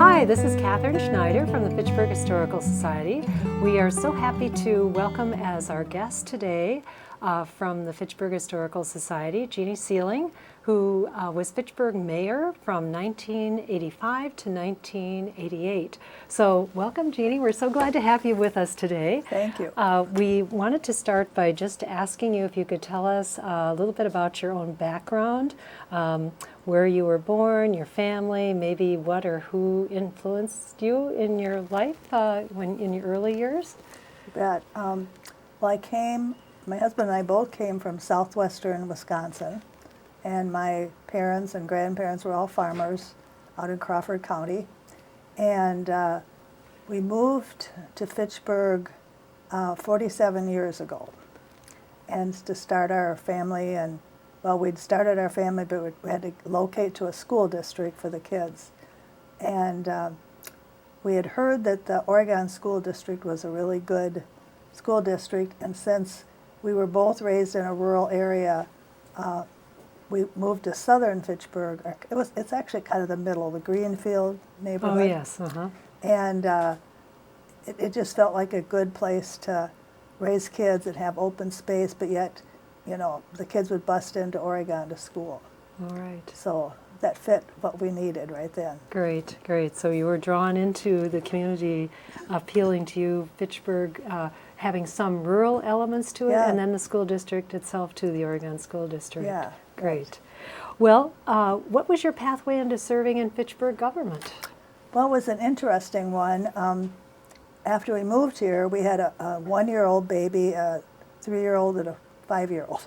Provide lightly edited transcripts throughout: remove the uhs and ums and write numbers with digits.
Hi, this is Catherine Schneider from the Fitchburg Historical Society. We are so happy to welcome as our guest today from the Fitchburg Historical Society, Jeanie Sieling, who was Fitchburg mayor from 1985 to 1988. So welcome, Jeanie. We're so glad to have you with us today. Thank you. We wanted to start by just asking you if you could tell us a little bit about your own background, where you were born, your family, maybe what or who influenced you in your life in your early years. You bet. Well, my husband and I both came from southwestern Wisconsin, and my parents and grandparents were all farmers out in Crawford County. And we moved to Fitchburg 47 years ago, and to start our family. And well, we'd started our family, but we had to locate to a school district for the kids. And we had heard that the Oregon School District was a really good school district, and since we were both raised in a rural area, we moved to southern Fitchburg. It's actually kind of the middle, the Greenfield neighborhood. Oh, yes. Uh-huh. And it just felt like a good place to raise kids and have open space, but yet, you know, the kids would bust into Oregon to school. All right. So that fit what we needed right then. Great, great. So you were drawn into the community, appealing to you, Fitchburg, having some rural elements to it, Yeah. and then the school district itself to the Oregon School District. Yeah. Great. Well, what was your pathway into serving in Fitchburg government? Well, it was an interesting one. After we moved here, we had a one-year-old baby, a 3-year-old, and a 5-year-old.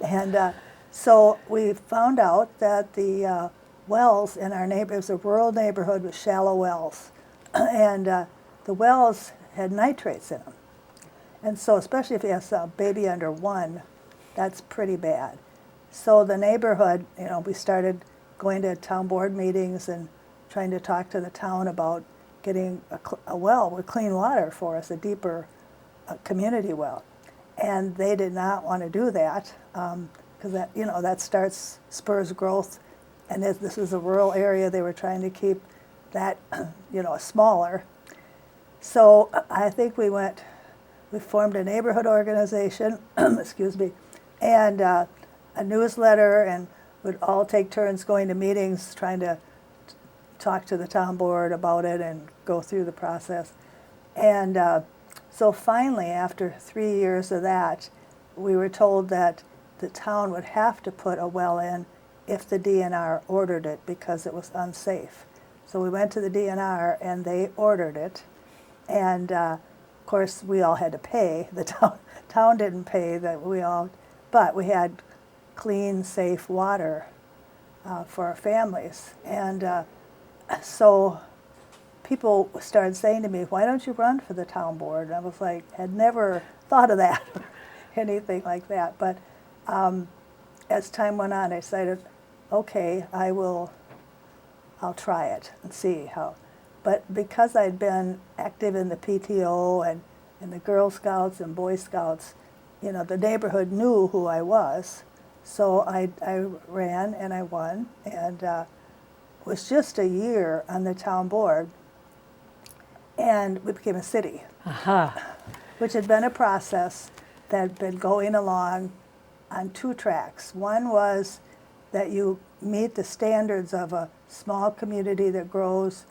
And so we found out that the wells in our neighborhood, it was a rural neighborhood with shallow wells, and the wells had nitrates in them. And so especially if you have a baby under 1, that's pretty bad. So the neighborhood, you know, we started going to town board meetings and trying to talk to the town about getting a well with clean water for us, a deeper community well. And they did not want to do that because that, you know, that spurs growth. And this was a rural area. They were trying to keep that, you know, smaller. So I think we formed a neighborhood organization, excuse me, and a newsletter, and would all take turns going to meetings, trying to talk to the town board about it and go through the process. And so finally, after 3 years of that, we were told that the town would have to put a well in if the DNR ordered it because it was unsafe. So we went to the DNR and they ordered it. And of course, we all had to pay. The town didn't pay, but we had clean, safe water for our families. And so people started saying to me, "Why don't you run for the town board?" And I was like, had never thought of that or anything like that. But as time went on, I decided, okay, I'll try it and see how. But because I'd been active in the PTO and in the Girl Scouts and Boy Scouts, you know, the neighborhood knew who I was. So I ran and I won, and was just a year on the town board, and we became a city, which had been a process that had been going along on 2 tracks. One was that you meet the standards of a small community that grows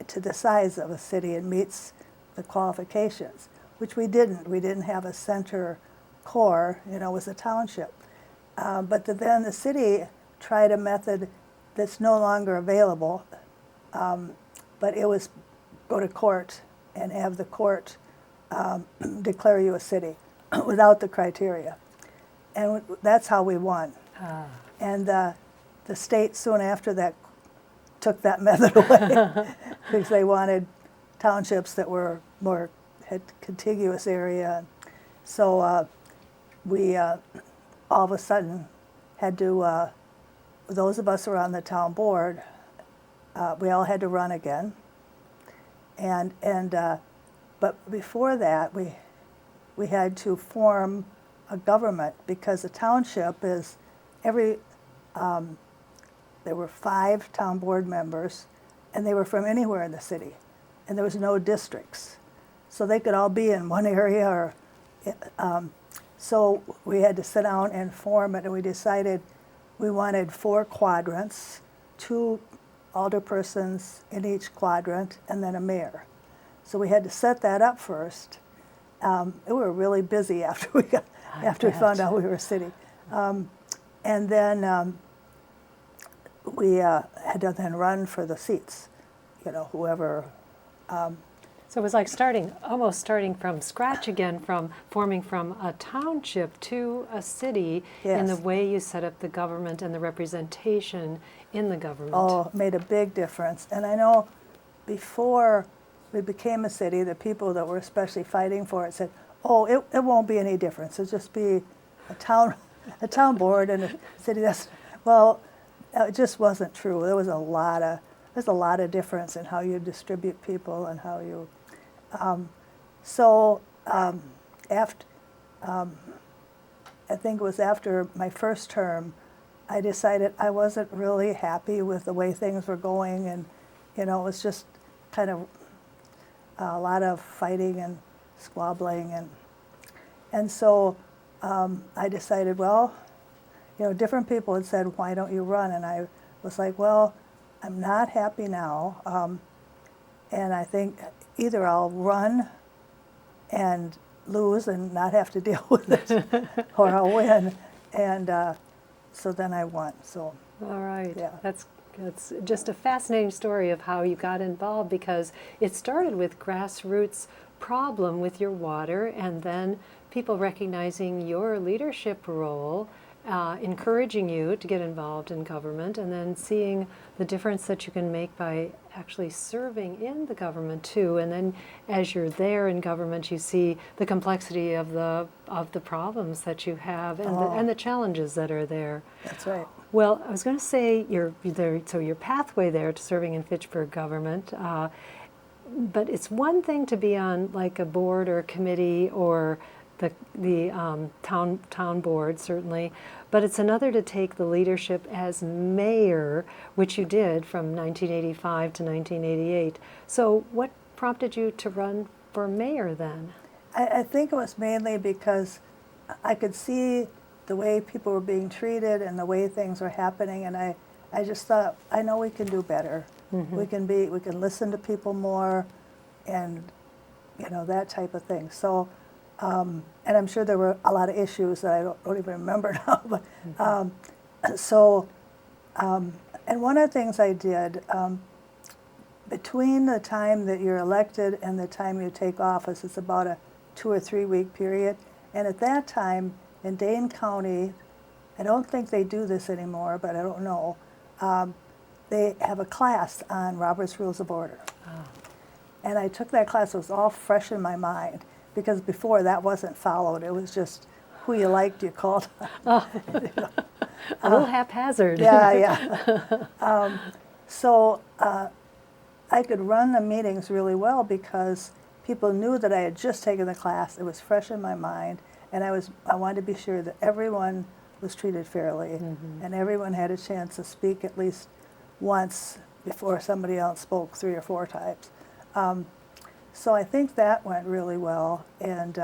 to the size of a city and meets the qualifications, which we didn't. We didn't have a center core, you know, it was a township. But then the city tried a method that's no longer available, but it was go to court and have the court declare you a city without the criteria. And that's how we won. And the state soon after that took that method away because they wanted townships that were had contiguous area. So we all of a sudden had to, those of us who were on the town board, we all had to run again. But before that, we had to form a government because the township is there were 5 town board members, and they were from anywhere in the city, and there was no districts. So they could all be in one area, or so we had to sit down and form it, and we decided we wanted 4 quadrants, 2 alderpersons in each quadrant, and then a mayor. So we had to set that up first. We were really busy after we found out we were a city, and then we had to then run for the seats. Whoever. So it was like almost starting from scratch again, from forming from a township to a city. Yes. In the way you set up the government and the representation in the government. Oh, it made a big difference. And I know before we became a city, the people that were especially fighting for it said, "Oh, it won't be any difference. It'll just be a town board and a city." Well, it just wasn't true. There's a lot of difference in how you distribute people and how you. After, I think it was after my first term, I decided I wasn't really happy with the way things were going, and it was just kind of a lot of fighting and squabbling, and so I decided, well, different people had said, "Why don't you run?" And I was like, well, I'm not happy now, and I think either I'll run and lose and not have to deal with it, or I'll win, and so then I won. So. All right. Yeah. That's just a fascinating story of how you got involved, because it started with grassroots problem with your water, and then people recognizing your leadership role, encouraging you to get involved in government, and then seeing the difference that you can make by actually serving in the government too. And then as you're there in government, you see the complexity of the problems that you have, and the challenges that are there. That's right. Well, I was going to say your pathway there to serving in Fitchburg government, but it's one thing to be on like a board or a committee or the town board, certainly, but it's another to take the leadership as mayor, which you did from 1985 to 1988. So what prompted you to run for mayor then? I think it was mainly because I could see the way people were being treated and the way things were happening, and I just thought, I know we can do better. Mm-hmm. We can listen to people more, and that type of thing. So, and I'm sure there were a lot of issues that I don't even remember now. But and one of the things I did between the time that you're elected and the time you take office, it's about a 2 or 3 week period. And at that time, in Dane County, I don't think they do this anymore, but I don't know, they have a class on Robert's Rules of Order. Oh. And I took that class. It was all fresh in my mind, because before that wasn't followed. It was just who you liked, you called. Oh. A little haphazard. Yeah. So I could run the meetings really well because people knew that I had just taken the class. It was fresh in my mind, and I wanted to be sure that everyone was treated fairly, mm-hmm. and everyone had a chance to speak at least once before somebody else spoke 3 or 4 times. So I think that went really well, and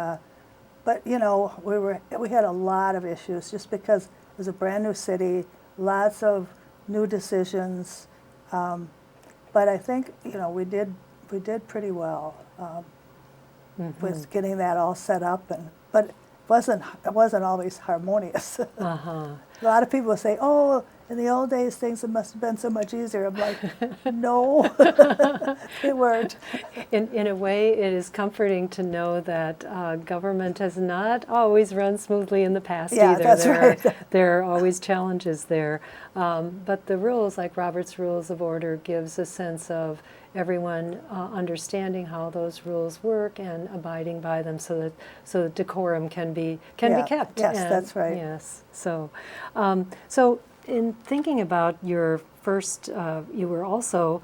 but we had a lot of issues just because it was a brand new city, lots of new decisions, but I think we did pretty well mm-hmm. with getting that all set up, but it wasn't always harmonious. Uh-huh. A lot of people say, "Oh, in the old days things must have been so much easier." I'm like, no, they weren't. In a way, it is comforting to know that government has not always run smoothly in the past either. That's right. There are always challenges there. But the rules, like Robert's Rules of Order, gives a sense of everyone understanding how those rules work and abiding by them, so that decorum can be kept. Yes, that's right. Yes. So in thinking about your first, you were also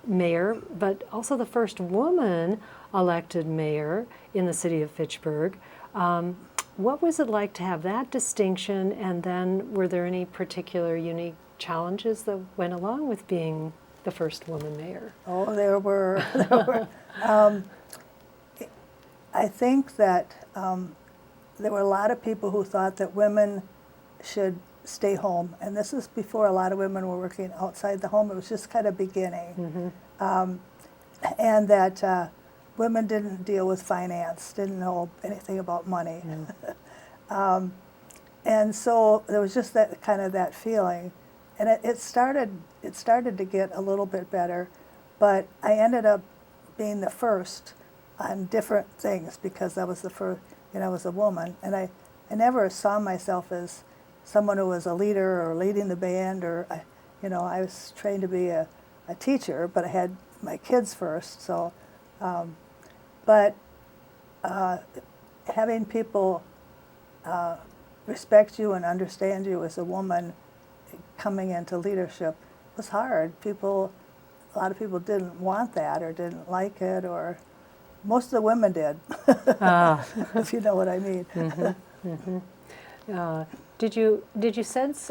mayor, but also the first woman elected mayor in the city of Fitchburg. What was it like to have that distinction, and then were there any particular unique challenges that went along with being the first woman mayor? Oh, there were. I think that there were a lot of people who thought that women should stay home, and this is before a lot of women were working outside the home. It was just kind of beginning, and that women didn't deal with finance, didn't know anything about money, and so there was just that kind of that feeling, and it started to get a little bit better, but I ended up being the first on different things because I was the first, I was a woman, and I never saw myself as someone who was a leader or leading the band, or I was trained to be a teacher, but I had my kids first. So, but having people respect you and understand you as a woman coming into leadership was hard. A lot of people didn't want that or didn't like it, or most of the women did, if you know what I mean. Did you sense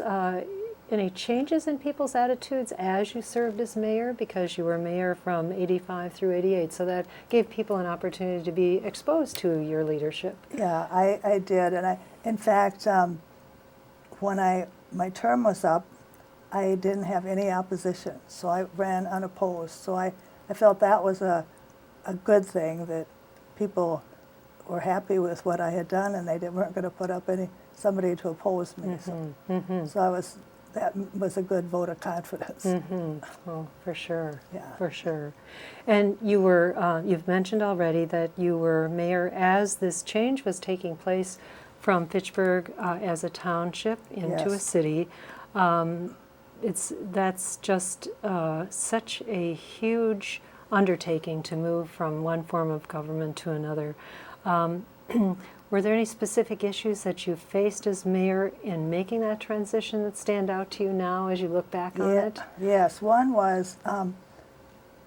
any changes in people's attitudes as you served as mayor? Because you were mayor from 85 through 88, so that gave people an opportunity to be exposed to your leadership. Yeah, I did, and in fact, when my term was up, I didn't have any opposition, so I ran unopposed. So I felt that was a good thing, that people were happy with what I had done, and they weren't going to put up somebody to oppose me. So that was a good vote of confidence. Oh, for sure. Yeah. For sure. And you were, you've mentioned already that you were mayor as this change was taking place from Fitchburg as a township into a Yes. city. That's just such a huge undertaking to move from one form of government to another. Were there any specific issues that you faced as mayor in making that transition that stand out to you now as you look back on it? Yes, one was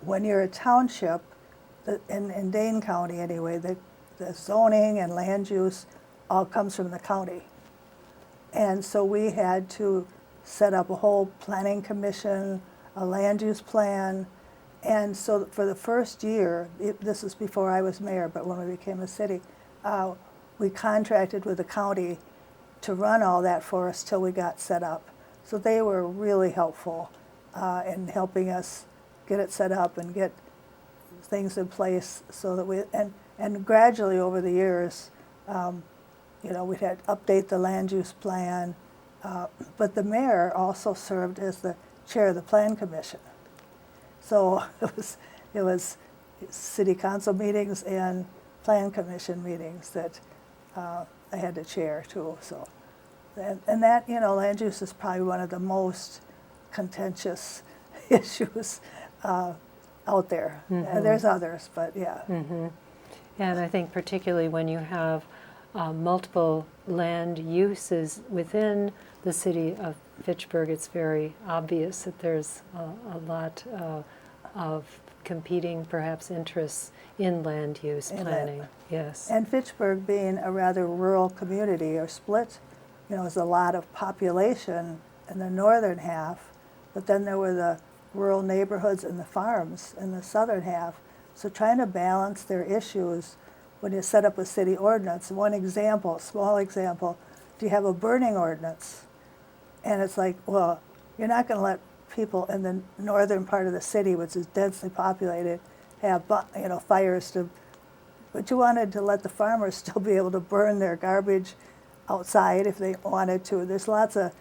when you're a township, in Dane County anyway, the zoning and land use all comes from the county. And so we had to set up a whole planning commission, a land use plan. And so for the first year, this is before I was mayor, but when we became a city, we contracted with the county to run all that for us till we got set up. So they were really helpful in helping us get it set up and get things in place so that and gradually over the years, we had to update the land use plan, but the mayor also served as the chair of the plan commission. So it was city council meetings and plan commission meetings that I had to chair too. So, and that, land use is probably one of the most contentious issues out there. There's others, but yeah. And I think particularly when you have multiple land uses within the city of Fitchburg, it's very obvious that there's a lot of competing, perhaps, interests in land use planning. Yes. And Fitchburg being a rather rural community or split, there's a lot of population in the northern half, but then there were the rural neighborhoods and the farms in the southern half. So trying to balance their issues when you set up a city ordinance. One example, small example, do you have a burning ordinance? And it's like, well, you're not going to let people in the northern part of the city, which is densely populated, have fires but you wanted to let the farmers still be able to burn their garbage outside if they wanted to. There's lots of,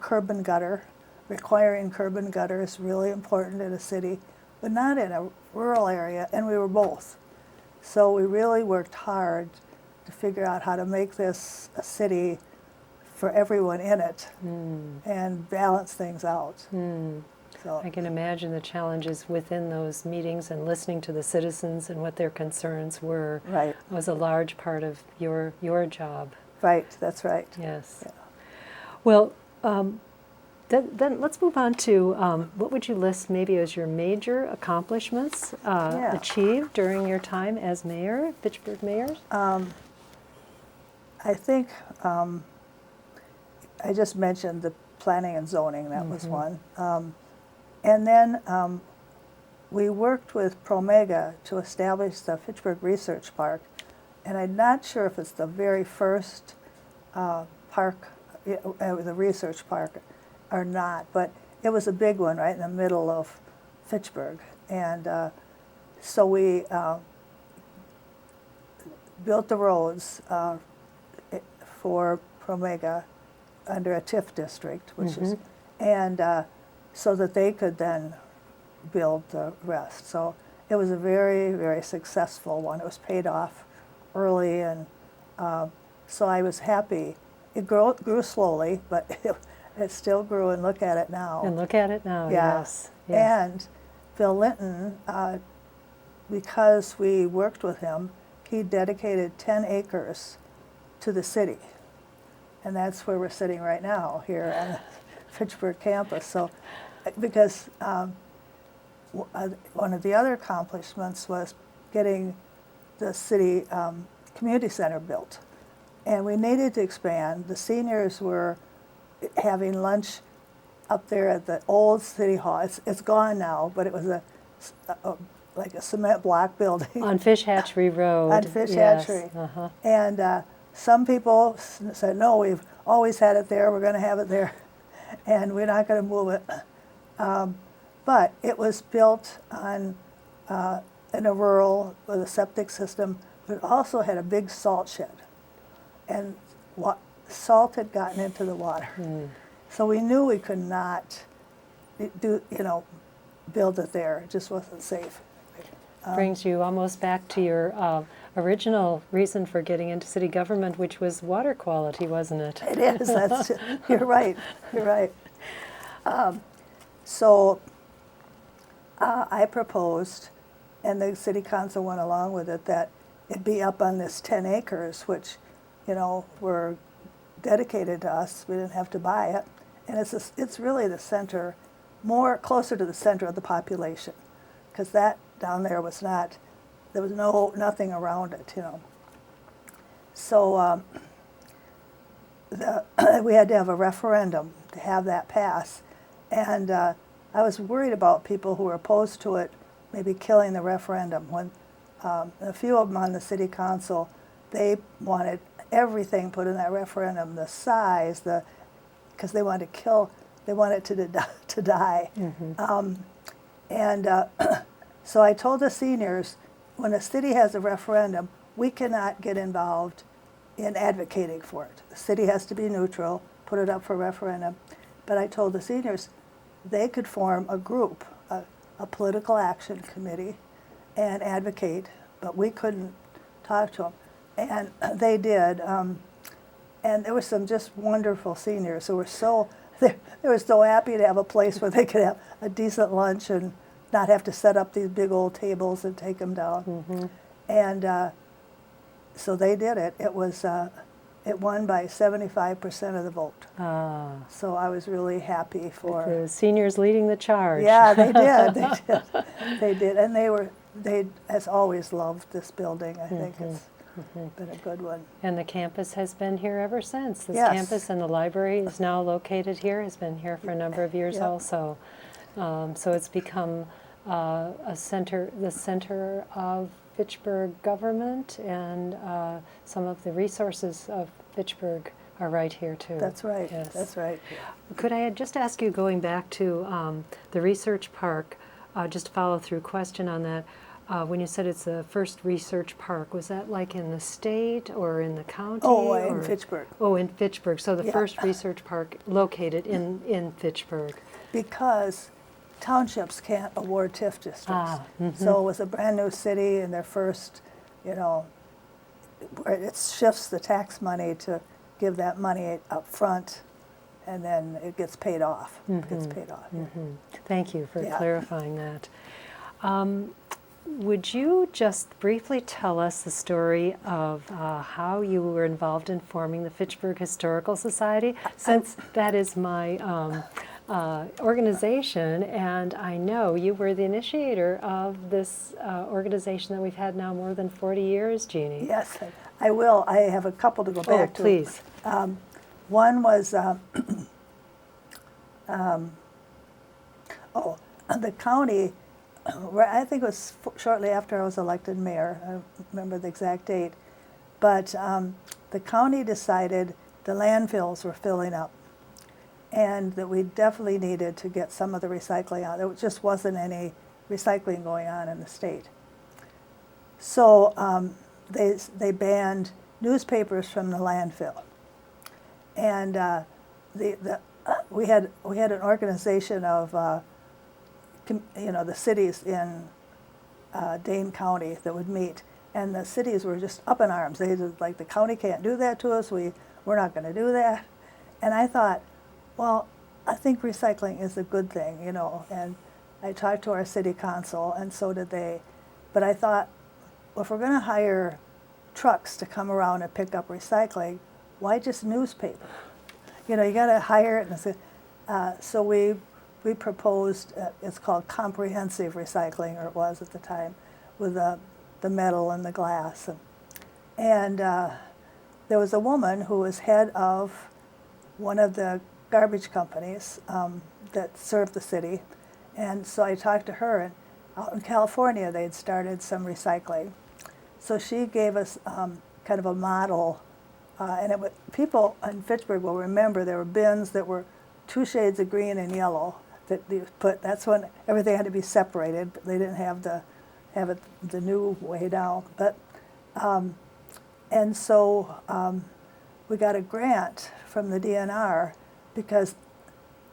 curb and gutter, requiring curb and gutter is really important in a city, but not in a rural area, and we were both. So we really worked hard to figure out how to make this a city for everyone in it and balance things out. So I can imagine the challenges within those meetings and listening to the citizens and what their concerns were. Right. Was a large part of your job. Right, that's right. Yes. Yeah. Well, then let's move on to what would you list maybe as your major accomplishments achieved during your time as mayor, Fitchburg mayor? I think I just mentioned the planning and zoning, that was one. And then we worked with Promega to establish the Fitchburg Research Park. And I'm not sure if it's the very first park, the research park, or not, but it was a big one right in the middle of Fitchburg. And so we built the roads for Promega under a TIF district, which is, and so that they could then build the rest. So it was a very, very successful one. It was paid off early, and so I was happy. It grew slowly, but it still grew, and look at it now. And look at it now, Yeah. yes. Yes. And Phil Linton, because we worked with him, he dedicated 10 acres to the city. And that's where we're sitting right now, here on the Fitchburg campus. So, because one of the other accomplishments was getting the city community center built. And we needed to expand. The seniors were having lunch up there at the old city hall. It's gone now, but it was like a cement block building. On Fish Hatchery Road. On Fish yes. Hatchery. Uh-huh. And some people said, no, we've always had it there, we're going to have it there, and we're not going to move it. But it was built on in a rural with a septic system, but it also had a big salt shed. And salt had gotten into the water. So we knew we could not build it there. It just wasn't safe. Brings you almost back to your original reason for getting into city government, which was water quality, wasn't it? It is. You're right. You're right. So I proposed, and the city council went along with it, that it be up on this 10 acres, which, were dedicated to us. We didn't have to buy it, and it's really the center, closer to the center of the population, because that down there was not. There was nothing around it, So we had to have a referendum to have that pass. And I was worried about people who were opposed to it maybe killing the referendum. When a few of them on the city council, they wanted everything put in that referendum, the size, because they wanted it to die. So I told the seniors, when a city has a referendum, we cannot get involved in advocating for it. The city has to be neutral, put it up for referendum. But I told the seniors they could form a group, a political action committee, and advocate, but we couldn't talk to them. And they did. And there were some just wonderful seniors who were they were so happy to have a place where they could have a decent lunch and not have to set up these big old tables and take them down. And so they did it. It won by 75% of the vote. So I was really happy for the seniors leading the charge. Yeah, they did. They did, and they as always loved this building. I think it's been a good one. And the campus has been here ever since. This Yes. campus and the library is now located here. Has been here for a number of years Yep. also. So it's become the center of Fitchburg government, and some of the resources of Fitchburg are right here too. That's right. Yes. That's right. Could I just ask you, going back to the research park, just a follow-through question on that. When you said it's the first research park, was that like in the state or in the county? Oh, in Fitchburg. Oh, in Fitchburg. So the Yeah. first research park located in Fitchburg. Because townships can't award TIF districts. So it was a brand new city, and their first, where it shifts the tax money to give that money up front, and then it gets paid off. It gets paid off. Thank you for Yeah. clarifying that. Would you just briefly tell us the story of how you were involved in forming the Fitchburg Historical Society, since that is my organization, and I know you were the initiator of this organization that we've had now more than 40 years, Jeanie. Yes, I will. I have a couple to go back to. Please. One was, the county, I think it was shortly after I was elected mayor, I don't remember the exact date, but the county decided the landfills were filling up and that we definitely needed to get some of the recycling out. There just wasn't any recycling going on in the state. So they banned newspapers from the landfill. And we had an organization of the cities in Dane County that would meet, and the cities were just up in arms. They just like, the county can't do that to us. We're not going to do that. And I thought, well, I think recycling is a good thing, And I talked to our city council, and so did they. But I thought, well, if we're going to hire trucks to come around and pick up recycling, why just newspaper? You got to hire it. So we proposed, it's called comprehensive recycling, or it was at the time, with the metal and the glass. And there was a woman who was head of one of the garbage companies that served the city. And so I talked to her, and out in California they had started some recycling. So she gave us kind of a model, and people in Fitchburg will remember there were bins that were 2 shades of green and yellow that you put. That's when everything had to be separated. But they didn't have the new way down. But and so we got a grant from the DNR because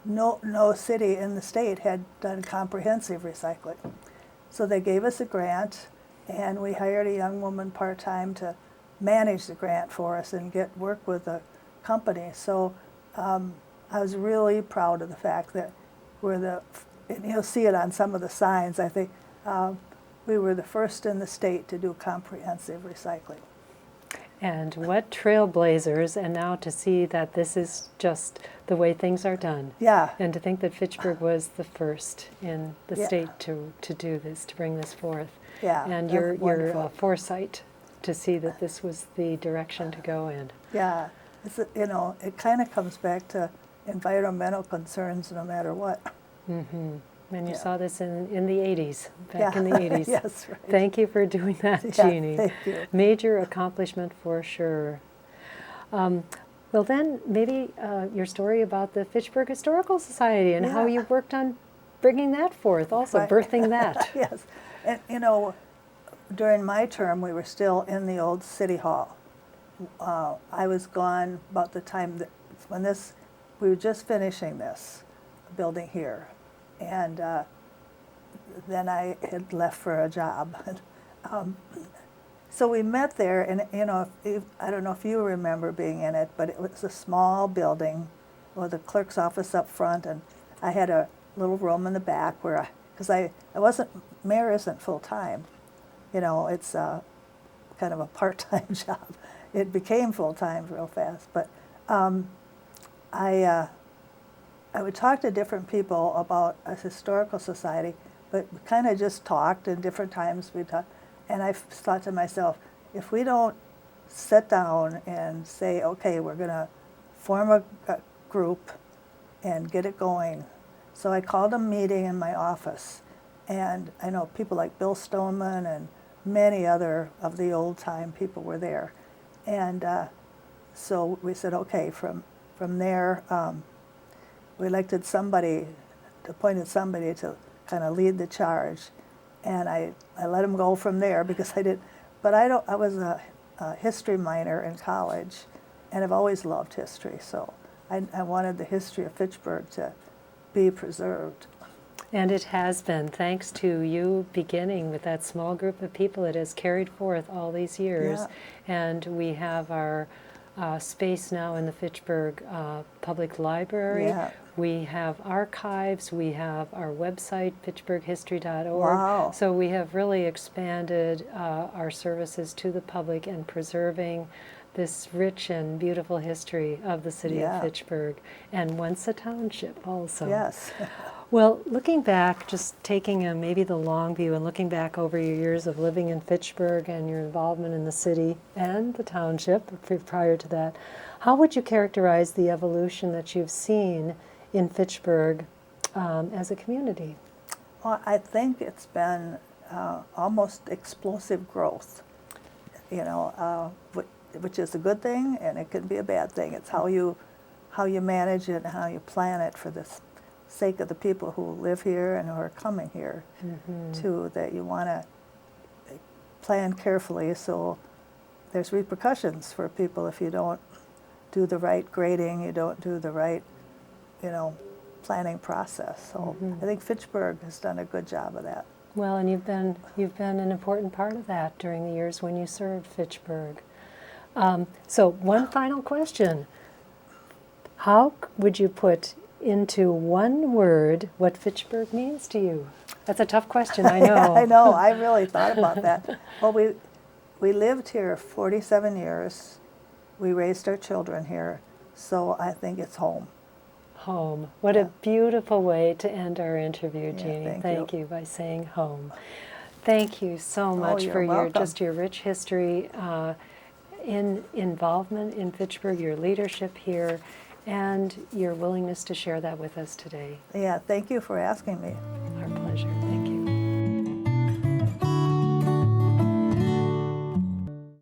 no city in the state had done comprehensive recycling. So they gave us a grant, and we hired a young woman part-time to manage the grant for us and get work with the company. So I was really proud of the fact that and you'll see it on some of the signs, I think, we were the first in the state to do comprehensive recycling. And what trailblazers, and now to see that this is just the way things are done. Yeah. And to think that Fitchburg was the first in the state to do this, to bring this forth. Yeah. And your foresight to see that this was the direction to go in. Yeah. It kind of comes back to environmental concerns no matter what. Mm-hmm. And you saw this in the 80s, back in the 80s. Yes, right. Thank you for doing that, Yeah, Jeanie. thank you. Major accomplishment for sure. Well then, maybe your story about the Fitchburg Historical Society and how you worked on bringing that forth, also Right. birthing that. Yes. And, during my term, we were still in the old city hall. I was gone about the time we were just finishing this building here. And then I had left for a job. So we met there, and I don't know if you remember being in it, but it was a small building with a clerk's office up front, and I had a little room in the back where mayor isn't full-time. It's kind of a part-time job. It became full-time real fast, but I would talk to different people about a historical society, but we kind of just talked, and different times we talked. And I thought to myself, if we don't sit down and say, okay, we're going to form a group and get it going. So I called a meeting in my office, and I know people like Bill Stoneman and many other of the old-time people were there. And so we said, okay, from there, we appointed somebody to kind of lead the charge, and I let him go from there because I was a history minor in college, and I've always loved history, so I wanted the history of Fitchburg to be preserved. And it has been, thanks to you beginning with that small group of people. It has carried forth all these years, and we have our space now in the Fitchburg Public Library. Yeah. We have archives, we have our website, fitchburghistory.org. Wow. So we have really expanded our services to the public and preserving this rich and beautiful history of the city of Fitchburg, and once a township also. Yes. Well, looking back, just taking maybe the long view and looking back over your years of living in Fitchburg and your involvement in the city and the township prior to that, how would you characterize the evolution that you've seen in Fitchburg as a community? Well, I think it's been almost explosive growth, which is a good thing, and it can be a bad thing. It's how you manage it and how you plan it for the sake of the people who live here and who are coming here, too, that you want to plan carefully so there's repercussions for people if you don't do the right grading, you don't do the right, planning process. So I think Fitchburg has done a good job of that. Well, and you've been an important part of that during the years when you served Fitchburg. So one final question. How would you put into one word what Fitchburg means to you? That's a tough question, I know. I know, I really thought about that. Well, we lived here 47 years. We raised our children here, so I think it's home. Home. What a beautiful way to end our interview, Jeanie. Yeah, Thank you by saying home. Thank you so much you're for welcome. your rich history in involvement in Fitchburg, your leadership here, and your willingness to share that with us today. Yeah, thank you for asking me. Our pleasure. Thank you.